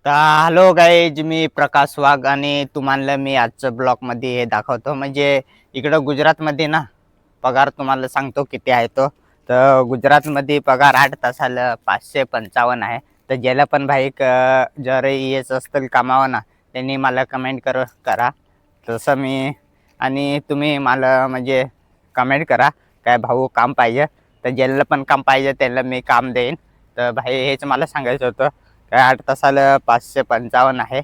तर hello guys, मी प्रकाश वाघ आणि तुम्हाला मी आजच्या ब्लॉगमध्ये हे दाखवतो. म्हणजे इकडं गुजरातमध्ये ना पगार तुम्हाला सांगतो किती आहे तो. तर गुजरातमध्ये पगार 8 तासाला 555 आहे. तर ज्याला पण भाई जर येत असतील कामावं ना, त्यांनी मला कमेंट करा. तसं मी आणि तुम्ही मला म्हणजे कमेंट करा काय भाऊ काम पाहिजे, तर ज्याला पण काम पाहिजे त्याला मी काम देईन. तर भाई हेच मला सांगायचं होतं काय 8 तासाला 555 आहे.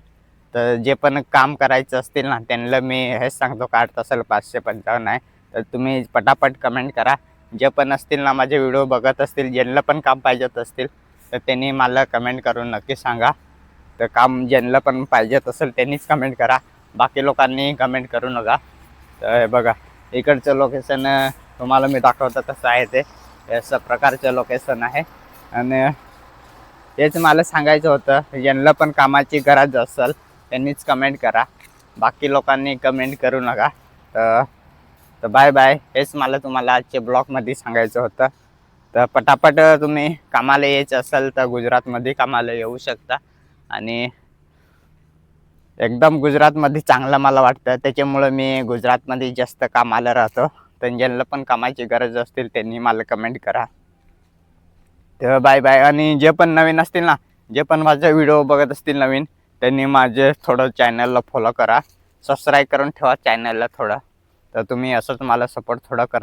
तर जे पण काम करायचं असतील ना त्यांना मी हेच सांगतो का 8 तासाला 555 आहे. तर तुम्ही पटापट कमेंट करा. जे पण असतील ना माझे व्हिडिओ बघत असतील, ज्यांना पण काम पाहिजेत असतील तर त्यांनी मला कमेंट करून नक्की सांगा. तर काम ज्यांना पण पाहिजेत असेल त्यांनीच कमेंट करा, बाकी लोकांनी कमेंट करू नका. तर हे बघा इकडचं लोकेशन तुम्हाला मी दाखवतो कसं आहे ते. असं प्रकारचं लोकेशन आहे. आणि तेच मला सांगायचं होतं, ज्यांना पण कामाची गरज असेल त्यांनीच कमेंट करा, बाकी लोकांनी कमेंट करू नका. तर तर बाय बाय, हेच मला तुम्हाला आजच्या ब्लॉगमध्ये सांगायचं होतं. तर पटापट तुम्ही कामाला यायचं असेल तर गुजरातमध्ये कामाला येऊ शकता. आणि एकदम गुजरातमध्ये चांगलं मला वाटतं, त्याच्यामुळं मी गुजरातमध्ये जास्त कामाला राहतो. तर ज्यांना पण कामाची गरज असतील त्यांनी मला कमेंट करा. तर बाय बाय. आणि जे पण नवीन असतील ना, जे पण माझा व्हिडिओ बघत असतील नवीन, त्यांनी माझे थोडं चॅनलला फॉलो करा, सबस्क्राईब करून ठेवा चॅनलला थोडं. तर तुम्ही असंच मला सपोर्ट थोडं करा.